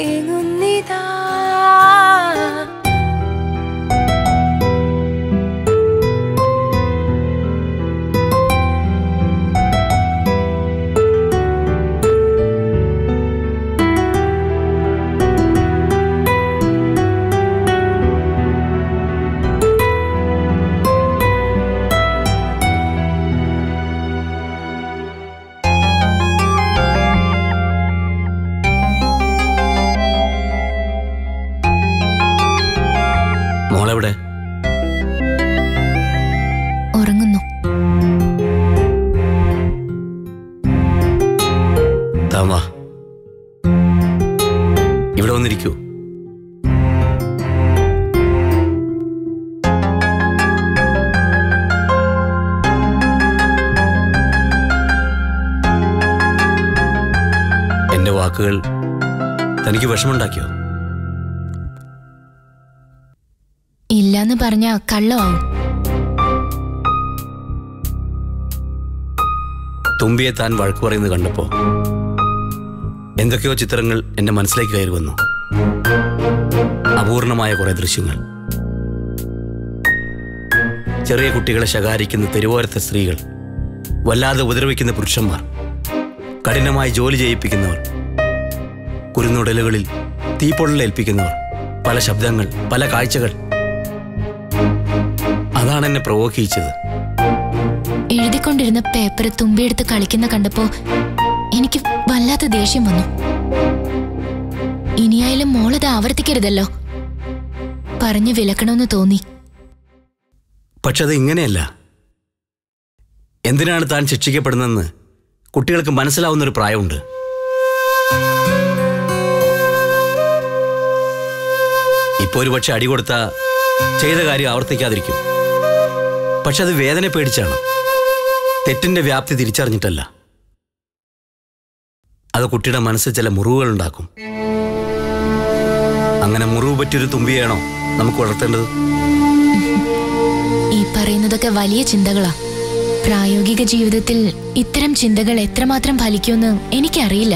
ഏങ്ങുന്നിതാ. മോളെവിടെ? ഉറങ്ങുന്നു. താമാ, ഇവിടെ വന്നിരിക്കൂ. എന്റെ വാക്കുകൾ തനിക്ക് വിഷമുണ്ടാക്കിയോ? ഇല്ലാന്ന് പറഞ്ഞ കള്ളമാവും. തുമ്പിയെ താൻ വഴക്ക് പറയുന്നത് കണ്ടപ്പോ എന്തൊക്കെയോ ചിത്രങ്ങൾ എന്റെ മനസ്സിലേക്ക് കയറി വന്നു. അപൂർണമായ കുറെ ദൃശ്യങ്ങൾ. ചെറിയ കുട്ടികളെ ശകാരിക്കുന്ന തെരുവോരത്തെ സ്ത്രീകൾ, വല്ലാതെ ഉപദ്രവിക്കുന്ന പുരുഷന്മാർ, കഠിനമായി ജോലി ചെയ്യിപ്പിക്കുന്നവർ, കുരുന്നുടലുകളിൽ തീപ്പൊള്ളലേൽപ്പിക്കുന്നവർ, പല ശബ്ദങ്ങൾ, പല കാഴ്ചകൾ. അതാണ് എന്നെ പ്രൊവോക്ക് ചെയ്യിച്ചത്. എഴുതിക്കൊണ്ടിരുന്ന പേപ്പർ തുമ്പിയെടുത്ത് കളിക്കുന്ന കണ്ടപ്പോ എനിക്ക് വല്ലാത്ത ദേഷ്യം വന്നു. ഇനിയായാലും മോളത് ആവർത്തിക്കരുതല്ലോ, പറഞ്ഞു വിലക്കണമെന്ന് തോന്നി. പക്ഷെ അത് ഇങ്ങനെയല്ല. എന്തിനാണ് താൻ ശിക്ഷിക്കപ്പെടുന്നതെന്ന് കുട്ടികൾക്ക് മനസ്സിലാവുന്നൊരു പ്രായമുണ്ട്. ഇപ്പൊ ഒരു പക്ഷെ അടി കൊടുത്ത ചെയ്ത കാര്യം ആവർത്തിക്കാതിരിക്കും. പക്ഷെ അത് വേദന പേടിച്ചാണ്, തെറ്റിന്റെ വ്യാപ്തി തിരിച്ചറിഞ്ഞിട്ടല്ല. അത് കുട്ടിയുടെ മനസ്സിൽ ചില മുറിവുകൾ ഉണ്ടാക്കും. അങ്ങനെ മുറിവ് പറ്റിയൊരു തുമ്പിയാണോ നമുക്ക് വളർത്തേണ്ടത്? ഈ പറയുന്നതൊക്കെ വലിയ ചിന്തകളാ. പ്രായോഗിക ജീവിതത്തിൽ ഇത്തരം ചിന്തകൾ എത്രമാത്രം ഫലിക്കുമെന്ന് എനിക്കറിയില്ല.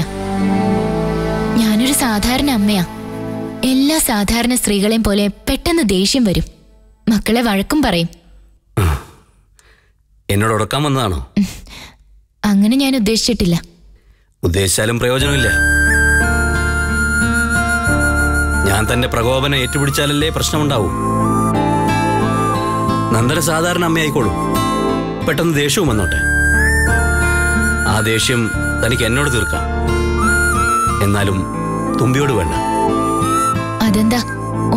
ഞാനൊരു സാധാരണ അമ്മയാ. എല്ലാ സാധാരണ സ്ത്രീകളെയും പോലെ പെട്ടെന്ന് ദേഷ്യം വരും. മക്കളെ വഴക്കും പറയും. എന്നോട് ഉടക്കാൻ വന്നതാണോ? അങ്ങനെ ഞാൻ ഉദ്ദേശിച്ചിട്ടില്ല. ഉദ്ദേശിച്ചാലും പ്രയോജനമില്ല. ഞാൻ തന്റെ പ്രകോപനം ഏറ്റുപിടിച്ചാലല്ലേ പ്രശ്നമുണ്ടാവൂ. നന്ദന സാധാരണ അമ്മയായിക്കോളൂ. പെട്ടെന്ന് ദേഷ്യവും വന്നോട്ടെ. ആ ദേഷ്യം തനിക്ക് എന്നോട് തീർക്കാം. എന്നാലും തുമ്പിയോട് വേണ്ട. അതെന്താ,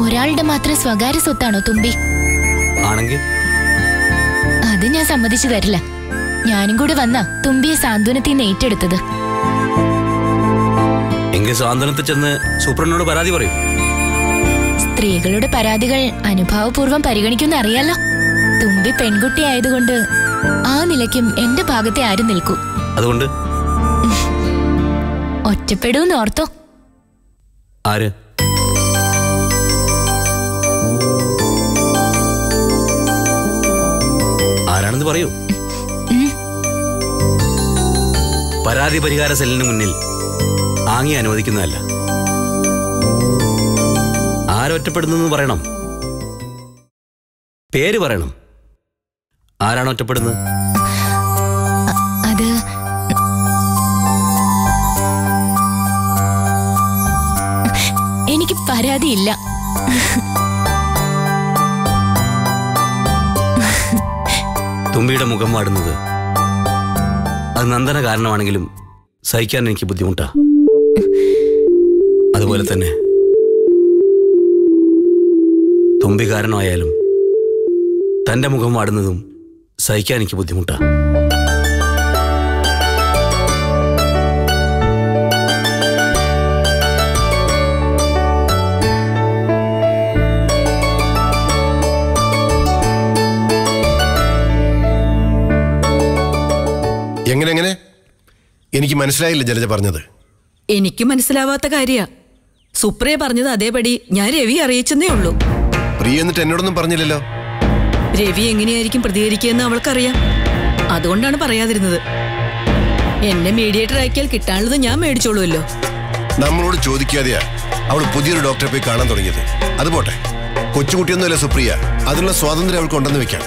ഒരാളുടെ മാത്രം സ്വകാര്യ സ്വത്താണോ തുമ്പി? ആണെങ്കിൽ അത് ഞാൻ സമ്മതിച്ചു തരില്ല. ഞാനും കൂടെ വന്നാ തുമ്പിയെ സാന്ത്വനത്തിൽ നിന്ന് ഏറ്റെടുത്തത്. എങ്കിൽ സാന്ത്വനത്തിൽ ചെന്ന് സൂപ്രണ്ടിനോട് പരാതി പറയും. സ്ത്രീകളുടെ പരാതികൾ അനുഭാവപൂർവ്വം പരിഗണിക്കുന്ന അറിയാലോ. തുമ്പി പെൺകുട്ടി ആയതുകൊണ്ട് ആ നിലയ്ക്കും എന്റെ ഭാഗത്തെ ആരും നിൽക്കൂ. അതുകൊണ്ട് ഒറ്റപ്പെടൂന്ന് ഓർത്തോ? ആര്? ആരാണെന്ന് പറയൂ. പരാതി പരിഹാര സെല്ലിന് മുന്നിൽ ആംഗ്യം അനുവദിക്കുന്നതല്ല. ആരൊറ്റപ്പെടുന്നു പറയണം. പേര് പറയണം. ആരാണ് ഒറ്റപ്പെടുന്നത്? അത് എനിക്ക് പരാതിയില്ല. തുമ്പിയുടെ മുഖം വാടുന്നത് അത് നന്ദന കാരണമാണെങ്കിലും സഹിക്കാൻ എനിക്ക് ബുദ്ധിമുട്ടാ. അതുപോലെ തന്നെ തുമ്പി കാരണമായാലും തന്റെ മുഖം വാടുന്നതും സഹിക്കാൻ എനിക്ക് ബുദ്ധിമുട്ടാ. എങ്ങനെ? എനിക്ക് മനസ്സിലായില്ല ജലജ പറഞ്ഞത്. എനിക്ക് മനസ്സിലാവാത്ത കാര്യ. സുപ്രിയ പറഞ്ഞത് അതേപടി ഞാൻ രവി അറിയിച്ചെന്നേ ഉള്ളൂ. പ്രിയ എന്നിട്ട് എന്നോടൊന്നും പറഞ്ഞില്ലല്ലോ. രവി എങ്ങനെയായിരിക്കും പ്രതികരിക്കുകയെന്ന് അവൾക്കറിയാം. അതുകൊണ്ടാണ് പറയാതിരുന്നത്. എന്നെ മീഡിയേറ്റർ ആക്കിയാൽ കിട്ടാനുള്ളത് ഞാൻ മേടിച്ചോളൂല്ലോ. നമ്മളോട് ചോദിക്കാതെയാ അവൾ പുതിയൊരു ഡോക്ടറെ പോയി കാണാൻ തുടങ്ങിയത്. അത് പോട്ടെ, കൊച്ചുകുട്ടിയൊന്നുമല്ല സുപ്രിയ, അതിനുള്ള സ്വാതന്ത്ര്യം അവൾക്ക് ഉണ്ടെന്ന് വെക്കാം.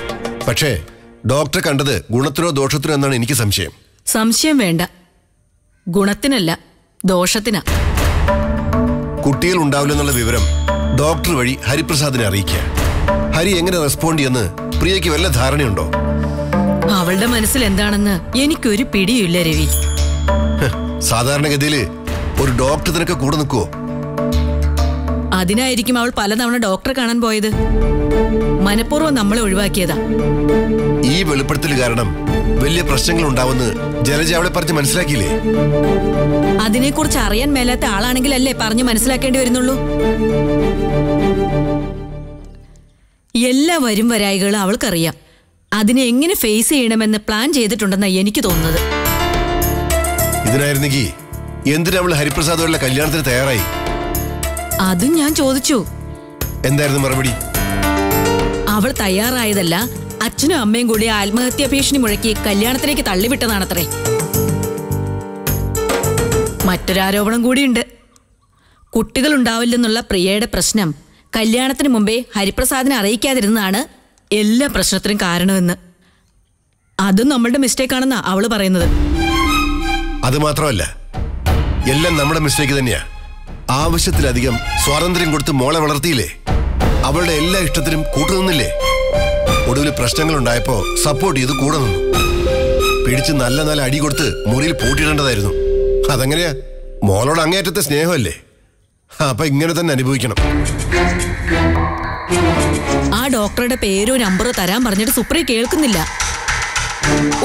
പക്ഷേ ഡോക്ടറെ കണ്ടത് ഗുണത്തിനോ ദോഷത്തിനോ എന്നാണ് എനിക്ക് സംശയം. സംശയം വേണ്ട, ഗുണത്തിനല്ല ദോഷത്തിനാ. കുട്ടികൾ ഉണ്ടാവില്ലെന്നുള്ള വിവരം ഡോക്ടർ വഴി ഹരിപ്രസാദിനെ അറിയിക്കുക. ഹരി എങ്ങനെ റെസ്പോണ്ട് ചെയ്യുമെന്ന് പ്രിയയ്ക്ക് വല്ല ധാരണയുണ്ടോ? അവളുടെ മനസ്സിൽ എന്താണെന്ന് എനിക്കൊരു പിടിയില്ല രവി. സാധാരണഗതിയിൽ ഒരു ഡോക്ടർ ഇതിനൊക്കെ കൂടെ നിൽക്കുവോ? അതിനായിരിക്കും അവൾ പലതവണ ഡോക്ടറെ കാണാൻ പോയത്. മനഃപൂർവ്വം നമ്മളെ ഒഴിവാക്കിയതാ. ഈ വെളിപ്പെടുത്തൽ കാരണം വലിയ പ്രശ്നങ്ങൾ ഉണ്ടാവുമെന്ന് ജലജ അവളെ പറഞ്ഞ് മനസ്സിലാക്കിയില്ലേ? അതിനെക്കുറിച്ച് അറിയാൻ മേലാത്ത ആളാണെങ്കിലല്ലേ പറഞ്ഞു മനസ്സിലാക്കേണ്ടി വരുന്നുള്ളൂ. എല്ലാ വരും വരായികളും അവൾക്കറിയാം. അതിനെ എങ്ങനെ ഫേസ് ചെയ്യണമെന്ന് പ്ലാൻ ചെയ്തിട്ടുണ്ടെന്നാണ് എനിക്ക് തോന്നുന്നത്. ഇതിനായിരുന്നെങ്കിൽ എന്തിനാ അവൾ ഹരിപ്രസാദുള്ള കല്യാണത്തിന് തയ്യാറായി? അതും ഞാൻ ചോദിച്ചു. എന്തായിരുന്നു മറുപടി? അവൾ തയ്യാറായതല്ല, അച്ഛനും അമ്മയും കൂടി ആത്മഹത്യാ ഭീഷണി മുഴക്കി കല്യാണത്തിലേക്ക് തള്ളിവിട്ടതാണത്രേ. മറ്റൊരാരോപണം കൂടിയുണ്ട്. കുട്ടികളുണ്ടാവില്ലെന്നുള്ള പ്രിയയുടെ പ്രശ്നം കല്യാണത്തിന് മുമ്പേ ഹരിപ്രസാദിനെ അറിയിക്കാതിരുന്നതാണ് എല്ലാ പ്രശ്നത്തിനും കാരണമെന്ന്. അതും നമ്മളുടെ മിസ്റ്റേക്കാണെന്നാ അവള് പറയുന്നത്. അത് മാത്രമല്ല, എല്ലാം നമ്മുടെ മിസ്റ്റേക്ക് തന്നെയാ. ആവശ്യത്തിലധികം സ്വാതന്ത്ര്യം കൊടുത്ത് മോളെ വളർത്തിയില്ലേ? അവളുടെ എല്ലാ ഇഷ്ടത്തിനും കൂട്ടുനിന്നില്ലേ? ഒടുവിൽ പ്രശ്നങ്ങൾ ഉണ്ടായപ്പോ സപ്പോർട്ട് ചെയ്ത് കൂടെ നിന്നു. പിടിച്ച് നല്ല നല്ല അടി കൊടുത്ത് മുറിയിൽ പൂട്ടിയിടേണ്ടതായിരുന്നു. അതെങ്ങനെയാ? മോളോട് അങ്ങേയറ്റത്തെ സ്നേഹമല്ലേ? അപ്പൊ ഇങ്ങനെ തന്നെ അനുഭവിക്കണം. ആ ഡോക്ടറുടെ പേരോ നമ്പറോ തരാൻ പറഞ്ഞിട്ട് സുപ്രിയ കേൾക്കുന്നില്ല.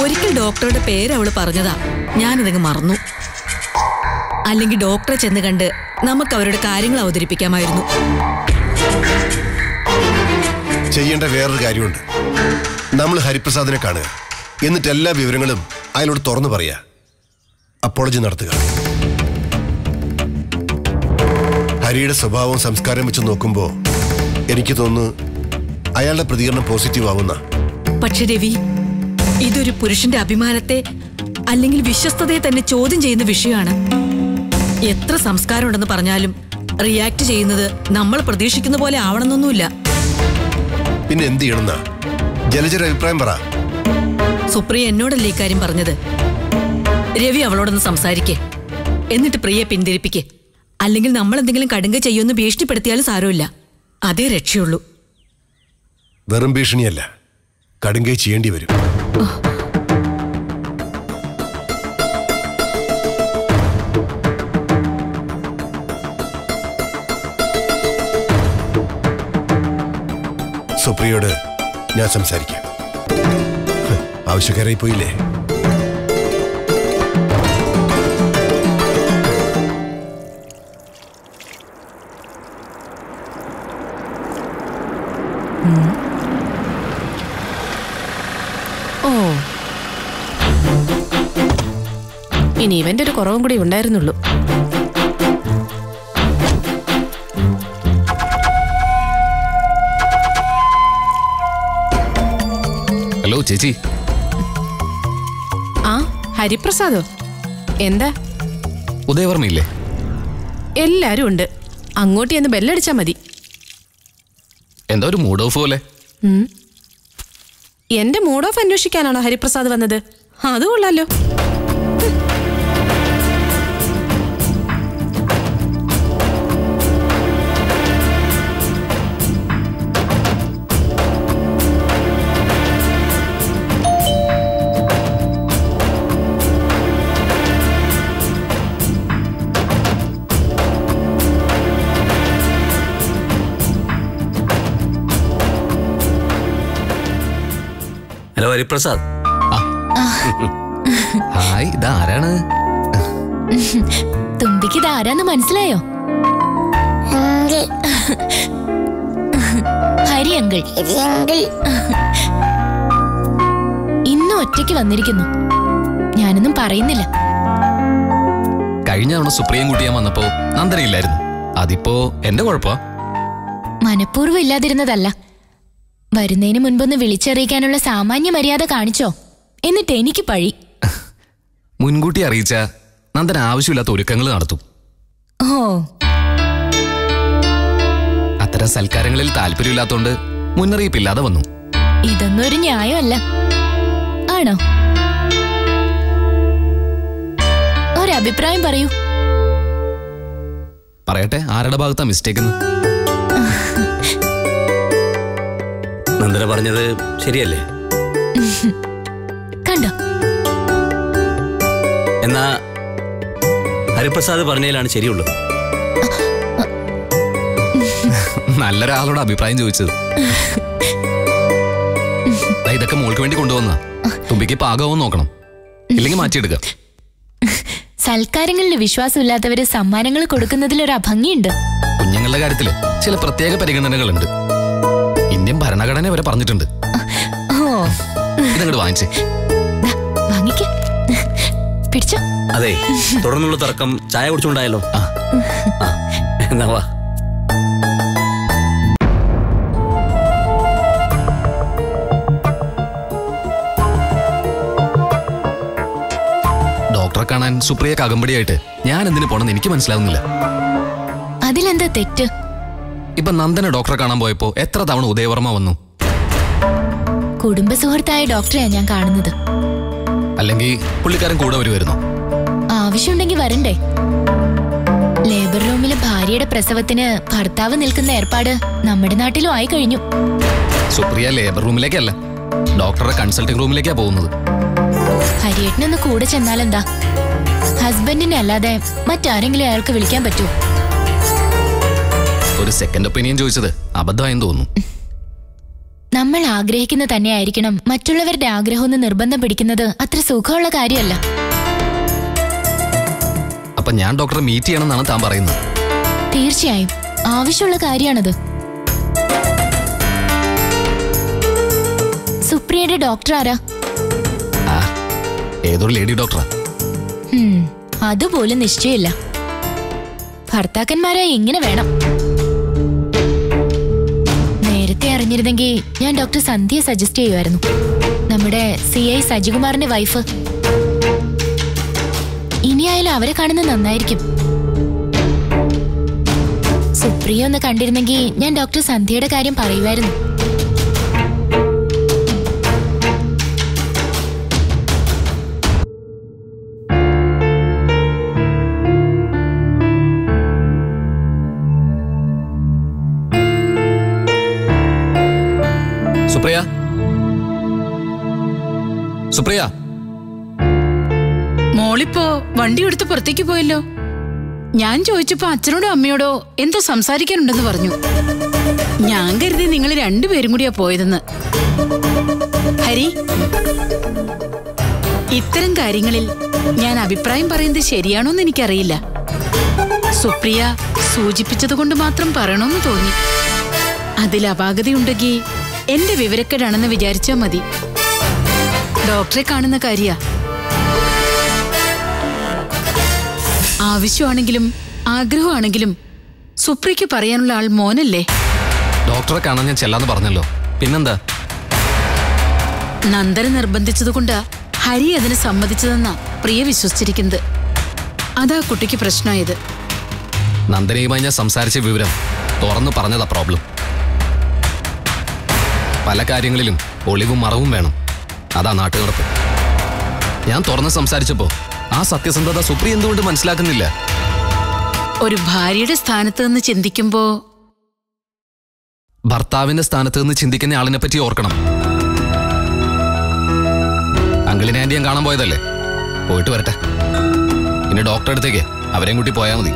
ഒരിക്കൽ ഡോക്ടറുടെ പേര് അവള് പറഞ്ഞതാ, ഞാനതങ്ങ് മറന്നു. അല്ലെങ്കിൽ ഡോക്ടറെ ചെന്ന് കണ്ട് നമുക്ക് അവരുടെ കാര്യങ്ങൾ അവതരിപ്പിക്കാമായിരുന്നു. ചെയ്യേണ്ട വേറൊരു കാര്യമുണ്ട്. നമ്മൾ ഹരിപ്രസാദിനെ കാണുക, എന്നിട്ട് എല്ലാ വിവരങ്ങളും അയാളോട് തുറന്നു പറയാ, അപ്പോളജി നടത്തുക. ഹരിയുടെ സ്വഭാവവും സംസ്കാരം വെച്ച് നോക്കുമ്പോ എനിക്ക് തോന്നുന്നു അയാളുടെ പ്രതികരണം പോസിറ്റീവ് ആവുന്ന. പക്ഷെ രവി, ഇതൊരു പുരുഷന്റെ അഭിമാനത്തെ അല്ലെങ്കിൽ വിശ്വസ്തതയെ തന്നെ ചോദ്യം ചെയ്യുന്ന വിഷയമാണ്. എത്ര സംസ്കാരം ഉണ്ടെന്ന് പറഞ്ഞാലും റിയാക്ട് ചെയ്യുന്നത് നമ്മൾ പ്രതീക്ഷിക്കുന്ന പോലെ ആവണമെന്നൊന്നുമില്ല. പിന്നെ എന്ത് ചെയ്യണമെന്നാ ജലജയുടെ അഭിപ്രായം പറ. സുപ്രിയ എന്നോടല്ലേ ഇക്കാര്യം പറഞ്ഞത്. രവി അവളോടൊന്ന് സംസാരിക്കേ, എന്നിട്ട് പ്രിയെ പിന്തിരിപ്പിക്കേ. അല്ലെങ്കിൽ നമ്മൾ എന്തെങ്കിലും കടുങ്ക ചെയ്യുമെന്ന് ഭീഷണിപ്പെടുത്തിയാലും സാരമില്ല. അതേ രക്ഷയുള്ളൂ. വെറും ഭീഷണിയല്ല, കടുങ്കൈ ചെയ്യേണ്ടി വരും. സുപ്രിയോട് ഞാൻ സംസാരിക്കാം. ആവശ്യക്കാരായി പോയില്ലേ? ഓ, ഇനി ഇവന്റെ ഒരു കുറവും കൂടി ഉണ്ടായിരുന്നുള്ളൂ. ഹലോ ചേച്ചി. ആ, ഹരിപ്രസാദോ? എന്താ? ഉദയവർമ്മയില്ലേ? എല്ലാരും ഉണ്ട്. അങ്ങോട്ട് ചെന്ന് ബെല്ലടിച്ചാ മതി. എന്താ ഒരു മൂഡ് ഓഫ് പോലെ? എന്റെ മൂഡ് ഓഫ് അന്വേഷിക്കാനാണോ ഹരിപ്രസാദ് വന്നത്? അത് കൊള്ളാലോ. ഹലോ ഹരിപ്രസാദ്. ഹായ്, ഇതാരാണ്? തുമ്പിക്ക് ഇതാരാന്ന് മനസ്സിലായോ? ഹരി അങ്കിൾ. ഇന്നും ഒറ്റയ്ക്ക് വന്നിരിക്കുന്നു. ഞാനൊന്നും പറയുന്നില്ല. കഴിഞ്ഞ തവണ സുപ്രിയം കുട്ടിയാൻ വന്നപ്പോ നന്ദനയില്ലായിരുന്നു. അതിപ്പോ എന്റെ കുഴപ്പ. മനഃപൂർവ്വം ഇല്ലാതിരുന്നതല്ല. വരുന്നതിന് മുൻപൊന്ന് വിളിച്ചറിയിക്കാനുള്ള സാമാന്യ മര്യാദ കാണിച്ചോ? എന്നിട്ട് എനിക്ക് പഴി. മുൻകൂട്ടി അറിയിച്ച നന്ദന ആവശ്യമില്ലാത്ത ഒരുക്കങ്ങൾ നടത്തും. ഓ, ഇത്തരം സൽക്കാരങ്ങളിൽ താല്പര്യമില്ലാത്തോണ്ട് മുന്നറിയിപ്പില്ലാതെ വന്നു. ഇതൊന്നും ഒരു ന്യായമല്ല. ആണോ? ഒരഭിപ്രായം പറയൂ. പറയട്ടെ, ആരുടെ ഭാഗത്താ മിസ്റ്റേക്ക്? നന്ദന പറഞ്ഞത് ശരിയല്ലേ? കണ്ടോ? എന്നാ ഹരിപ്രസാദ് പറഞ്ഞതിലാണ് ശരിയുള്ളത്. നല്ലൊരാളോട് അഭിപ്രായം ചോദിച്ചത്. ഇതൊക്കെ മോൾക്ക് വേണ്ടി കൊണ്ടുവന്ന തുമ്പിക്ക് പാകവും നോക്കണം, ഇല്ലെങ്കിൽ മാറ്റിയെടുക്കാം. സൽക്കാരങ്ങളിൽ വിശ്വാസമില്ലാത്തവര് സമ്മാനങ്ങൾ കൊടുക്കുന്നതിലൊരു അഭംഗിയുണ്ട്. കുഞ്ഞുങ്ങളുടെ കാര്യത്തില് ചില പ്രത്യേക പരിഗണനകളുണ്ട്. ഇന്ത്യൻ ഭരണഘടന വരെ പറഞ്ഞിട്ടുണ്ട്. ഇതങ്ങോട്ട് വാങ്ങിച്ചേ. വാങ്ങിക്ക, പിടിച്ചോ. അതെ, തുടർന്നുള്ള തർക്കം ചായ കുടിച്ചുണ്ടായല്ലോ. എന്നാ വാ. ഡോക്ടറെ കാണാൻ സുപ്രിയക്ക് അകമ്പടിയായിട്ട് ഞാൻ എന്തിനു പോണെന്ന് എനിക്ക് മനസ്സിലാവുന്നില്ല. അതിലെന്താ തെറ്റ്? ഇപ്പൊ നന്ദന ഡോക്ടറെ കാണാൻ പോയപ്പോ എത്ര തവണ ഉദയവർമ്മ വന്നു? കുടുംബ സുഹൃത്തായ ഡോക്ടറെയാ ഞാൻ കാണുന്നത്. അല്ലെങ്കിൽ പുള്ളിക്കാരൻ കൂടെ വരുമായിരുന്നു? ആവശ്യമുണ്ടെങ്കിൽ വരണ്ടേ? ലേബർ റൂമിലെ ഭാര്യയുടെ പ്രസവത്തിന് ഭർത്താവ് നിൽക്കുന്ന ഏർപ്പാട് നമ്മുടെ നാട്ടിലും ആയി കഴിഞ്ഞു. സുപ്രിയ ലേബർ റൂമിലേക്കല്ല, ഡോക്ടറുടെ കൺസൾട്ടിംഗ് റൂമിലേക്കാ പോകുന്നത്. ഹരിയേട്ടനൊന്ന് കൂടെ ചെന്നാലെന്താ? ഹസ്ബൻഡിനെ അല്ലാതെ മറ്റാരെങ്കിലും അയാൾക്ക് വിളിക്കാൻ പറ്റൂ? ഒരു സെക്കൻഡ് ഒപ്പീനിയൻ ചോദിച്ചത് അബദ്ധമായെന്ന് തോന്നുന്നു. നമ്മൾ ആഗ്രഹിക്കുന്ന തന്നെ ആയിരിക്കണം മറ്റുള്ളവരുടെ ആഗ്രഹം നിർബന്ധം പിടിക്കുന്നത് അത്ര സുഖമുള്ള കാര്യമല്ല. അപ്പൊ ഞാൻ ഡോക്ടറെ മീറ്റ് ചെയ്യണമെന്നാണ് താൻ പറയുന്നത്? തീർച്ചയായും ആവശ്യമുള്ള കാര്യമാണത്. സുപ്രിയയുടെ ഡോക്ടർ ആരാ? ഏതൊരു ലേഡി ഡോക്ടറാ? അതുപോലും നിശ്ചയമില്ല. ഭർത്താക്കന്മാരായി ഇങ്ങനെ വേണം. നേരത്തെ അറിഞ്ഞിരുന്നെങ്കിൽ ഞാൻ ഡോക്ടർ സന്ധ്യയെ സജസ്റ്റ് ചെയ്യുമായിരുന്നു. നമ്മുടെ CI സജികുമാറിന്റെ വൈഫ്. ഇനിയായാലും അവരെ കാണുന്നത് നന്നായിരിക്കും. സുപ്രിയ ഒന്ന് കണ്ടിരുന്നെങ്കിൽ ഞാൻ ഡോക്ടർ സന്ധ്യയുടെ കാര്യം പറയുമായിരുന്നു. സുപ്രിയ, സുപ്രിയ, മോളിപ്പോ വണ്ടി എടുത്ത് പുറത്തേക്ക് പോയല്ലോ. ഞാൻ ചോദിച്ചപ്പോ അച്ഛനോടോ അമ്മയോടോ എന്തോ സംസാരിക്കാനുണ്ടെന്ന് പറഞ്ഞു. ഞാൻ കരുതി നിങ്ങൾ രണ്ടുപേരും കൂടിയാ പോയതെന്ന്. ഹരി, ഇത്തരം കാര്യങ്ങളിൽ ഞാൻ അഭിപ്രായം പറയുന്നത് ശരിയാണോന്ന് എനിക്കറിയില്ല. സുപ്രിയ സൂചിപ്പിച്ചത് കൊണ്ട് മാത്രം പറയണമെന്ന് തോന്നി. അതിൽ അപാകതയുണ്ടെങ്കിൽ എന്റെ വിവരക്കേടാണെന്ന് വിചാരിച്ചാ മതി. ഡോക്ടറെ കാണുന്ന കാര്യ ആവശ്യമാണെങ്കിലും ആഗ്രഹമാണെങ്കിലും സുപ്രിയക്ക് പറയാനുള്ള ആൾ മോനല്ലേ? ഡോക്ടറെ കാണാൻ ഞാൻ ചെല്ലാന്ന് പറഞ്ഞല്ലോ, പിന്നെന്താ? നന്ദന നിർബന്ധിച്ചതുകൊണ്ടാ ഹരി അതിന് സമ്മതിച്ചതെന്നാ പ്രിയ വിശ്വസിച്ചിരിക്കുന്നത്. അതാ കുട്ടിക്ക് പ്രശ്നമായത്. നന്ദനയുമായി ഞാൻ സംസാരിച്ച വിവരം തുറന്നു പറഞ്ഞതാ പ്രോബ്ലം. പല കാര്യങ്ങളിലും ഒളിവും മറവും വേണം, അതാ നാട്ടുകാർക്ക്. ഞാൻ തുറന്ന് സംസാരിച്ചപ്പോ ആ സത്യസന്ധത സുപ്രിയ എന്തുകൊണ്ട് മനസ്സിലാക്കുന്നില്ല? ഒരു ഭാര്യയുടെ സ്ഥാനത്ത് നിന്ന് ചിന്തിക്കുമ്പോ ഭർത്താവിന്റെ സ്ഥാനത്ത് നിന്ന് ചിന്തിക്കുന്ന ആളിനെ പറ്റി ഓർക്കണം. അങ്കിളിനെ ആന്റി ഞാൻ കാണാൻ പോയതല്ലേ, പോയിട്ട് വരട്ടെ. ഇനി ഡോക്ടറെ അടുത്തേക്ക് അവരെയും കൂട്ടി പോയാൽ മതി.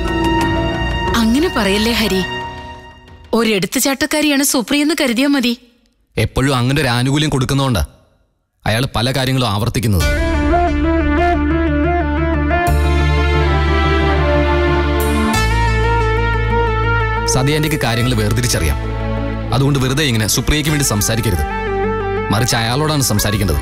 അങ്ങനെ പറയല്ലേ ഹരി. ഒരെടുത്തുചാട്ടക്കാരിയാണ് സുപ്രിയ എന്ന് കരുതിയാൽ മതി. എപ്പോഴും അങ്ങനെ ഒരു ആനുകൂല്യം കൊടുക്കുന്നതുകൊണ്ടാ അയാൾ പല കാര്യങ്ങളും ആവർത്തിക്കുന്നത്. സതി ആന്റിക്ക് കാര്യങ്ങൾ വേർതിരിച്ചറിയാം. അതുകൊണ്ട് വെറുതെ ഇങ്ങനെ സുപ്രിയയ്ക്ക് വേണ്ടി സംസാരിക്കരുത്, മറിച്ച് അയാളോടാണ് സംസാരിക്കേണ്ടത്.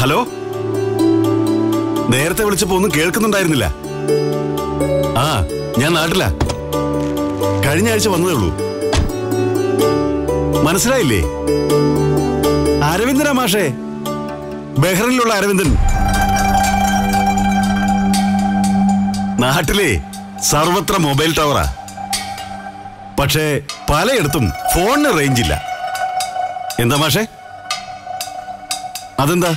ഹലോ, നേരത്തെ വിളിച്ചപ്പോ ഒന്നും കേൾക്കുന്നുണ്ടായിരുന്നില്ല. ആ, ഞാൻ നാട്ടിലാ. കഴിഞ്ഞ ആഴ്ച വന്നതേ ഉള്ളൂ. മനസ്സിലായില്ലേ? അരവിന്ദനാ മാഷേ, ബഹ്റിനിലുള്ള അരവിന്ദൻ. നാട്ടിലെ സർവത്ര മൊബൈൽ ടവറാ. പക്ഷേ പലയിടത്തും ഫോണിന് റേഞ്ചില്ല. എന്താ മാഷേ? അതെന്താ?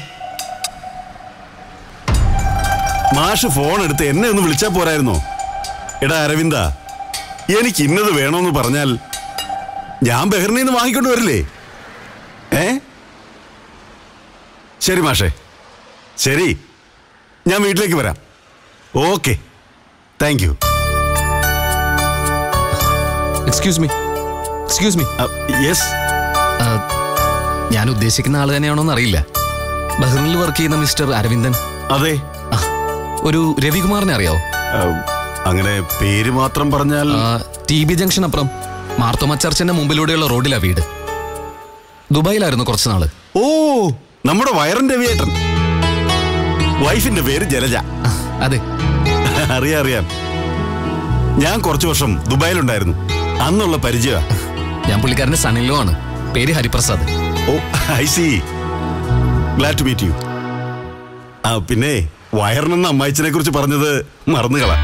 മാഷ് ഫോൺ എടുത്ത് എന്നെ ഒന്ന് വിളിച്ചാ പോരായിരുന്നോ? എടാ അരവിന്ദ, എനിക്ക് ഇന്നത് വേണമെന്ന് പറഞ്ഞാൽ ഞാൻ ബഹ്റിനിൽ നിന്ന് വാങ്ങിക്കൊണ്ട് വരില്ലേ? ശരി മാഷേ, ശരി, ഞാൻ വീട്ടിലേക്ക് വരാം. Okay, thank you. Excuse me. Yes. ഞാൻ ഉദ്ദേശിക്കുന്ന ആള് തന്നെയാണോന്ന് അറിയില്ല. ബഹ്റിനിൽ വർക്ക് ചെയ്യുന്ന മിസ്റ്റർ അരവിന്ദൻ. അതെ. ഒരു രവികുമാറിനെ അറിയാവോ? അങ്ങനെ പേര് മാത്രം പറഞ്ഞാൽ. TB ജംഗ്ഷൻ അപ്പുറം മാർത്തോമ ചർച്ചിന്റെ മുമ്പിലൂടെയുള്ള റോഡിലാ വീട്. ദുബായിലായിരുന്നു കുറച്ചു നാള്. ഓ, നമ്മുടെ വയറൻ രവിയേട്ടൻ. വൈഫിന്റെ പേര് ജലജ. അതെ, അറിയാം. ഞാൻ കുറച്ചു വർഷം ദുബായിലുണ്ടായിരുന്നു. അന്നുള്ള പരിചയമാ. ഞാൻ പുള്ളിക്കാരന്റെ സണ്ണിലോ ആണ്. പേര് Hariprasad. Oh, I see. Glad to meet you. പിന്നെ വയറിനെന്ന അമ്മായിച്ചനെ കുറിച്ച് പറഞ്ഞത് മറന്നുകളാ.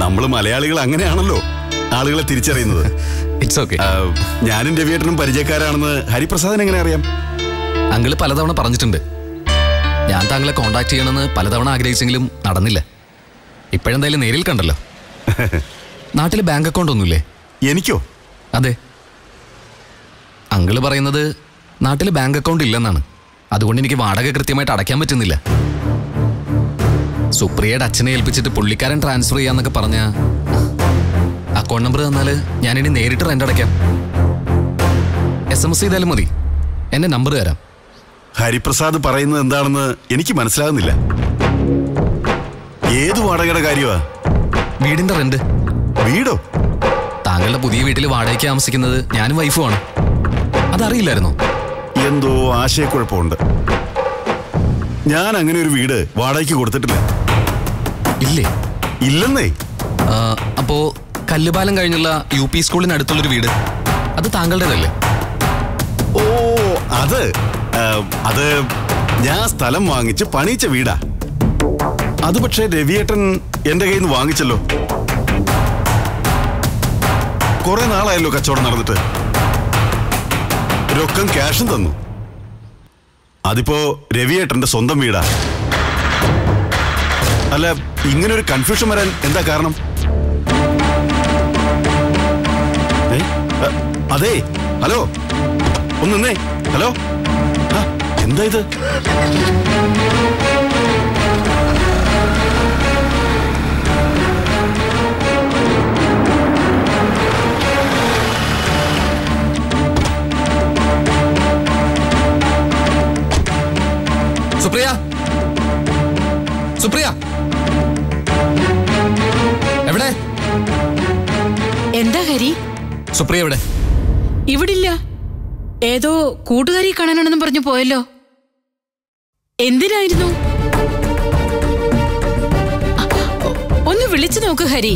നമ്മള് മലയാളികൾ അങ്ങനെയാണല്ലോ ആളുകളെ തിരിച്ചറിയുന്നത്. It's okay. ഞാനും രവിയേട്ടനും പരിചയക്കാരാണെന്ന് ഹരിപ്രസാദിന് എങ്ങനെ അറിയാം? അങ്കിള് പലതവണ പറഞ്ഞിട്ടുണ്ട്. ഞാൻ താങ്കളെ കോണ്ടാക്ട് ചെയ്യണമെന്ന് പലതവണ ആഗ്രഹിച്ചെങ്കിലും നടന്നില്ല. ഇപ്പോഴെന്തായാലും നേരിൽ കണ്ടല്ലോ. നാട്ടിൽ ബാങ്ക് അക്കൗണ്ട് ഒന്നുമില്ലേ? എനിക്കോ? അതെ. അങ്കിള് പറയുന്നത് നാട്ടിൽ ബാങ്ക് അക്കൗണ്ട് ഇല്ലെന്നാണ്. അതുകൊണ്ട് എനിക്ക് വാടക കൃത്യമായിട്ട് അടയ്ക്കാൻ പറ്റുന്നില്ല. സുപ്രിയയുടെ അച്ഛനെ ഏൽപ്പിച്ചിട്ട് പുള്ളിക്കാരൻ ട്രാൻസ്ഫർ ചെയ്യാന്നൊക്കെ പറഞ്ഞ അക്കൗണ്ട് നമ്പർ തന്നാല് ഞാനിനി നേരിട്ട് റെന്റ് അടയ്ക്കാം. SMS ചെയ്താലും മതി. എന്റെ നമ്പർ തരാം. ഹരിപ്രസാദ് പറയുന്നത് എന്താണെന്ന് എനിക്ക് മനസ്സിലാകുന്നില്ല. ഏത് വാടകയുടെ കാര്യമാ? വീടിന്റെ റെന്റ്. വീടോ? താങ്കളുടെ പുതിയ വീട്ടിൽ വാടകയ്ക്ക് താമസിക്കുന്നത് ഞാനും വൈഫുമാണ്. അതറിയില്ലായിരുന്നോ? എന്തോ ആശയക്കുഴപ്പമുണ്ട്. ഞാൻ അങ്ങനെ ഒരു വീട് വാടകയ്ക്ക് കൊടുത്തിട്ടില്ല. ഇല്ലേ? ഇല്ലെന്നേ. അപ്പോ കല്ലുപാലം കഴിഞ്ഞുള്ള UP സ്കൂളിനടുത്തുള്ളൊരു വീട്, അത് താങ്കളുടേതല്ലേ? ഓ, അത് ഞാൻ സ്ഥലം വാങ്ങിച്ച് പണിയിച്ച വീടാ. അത് പക്ഷേ രവിയേട്ടൻ എന്റെ കയ്യിൽ നിന്ന് വാങ്ങിച്ചല്ലോ. കുറെ നാളായല്ലോ കച്ചവടം നടന്നിട്ട്. രൊക്കം ക്യാഷും തന്നു. അതിപ്പോ രവിയേട്ടന്റെ സ്വന്തം വീടാ. അല്ല, ഇങ്ങനെ ഒരു കൺഫ്യൂഷൻ വരാൻ എന്താ കാരണം? അതെ, ഹലോ, ഒന്ന് നിന്നേ. ഹലോ, എന്താ ഇത്? സുപ്രിയ, എവിടെ? എന്താ ഹരി? സുപ്രിയ എവിടെ? ഇവിടില്ല. ഏതോ കൂട്ടുകാരി കാണാനാണെന്നും പറഞ്ഞു പോയല്ലോ. എന്തിനായിരുന്നു? ഒന്ന് വിളിച്ചു നോക്ക് ഹരി.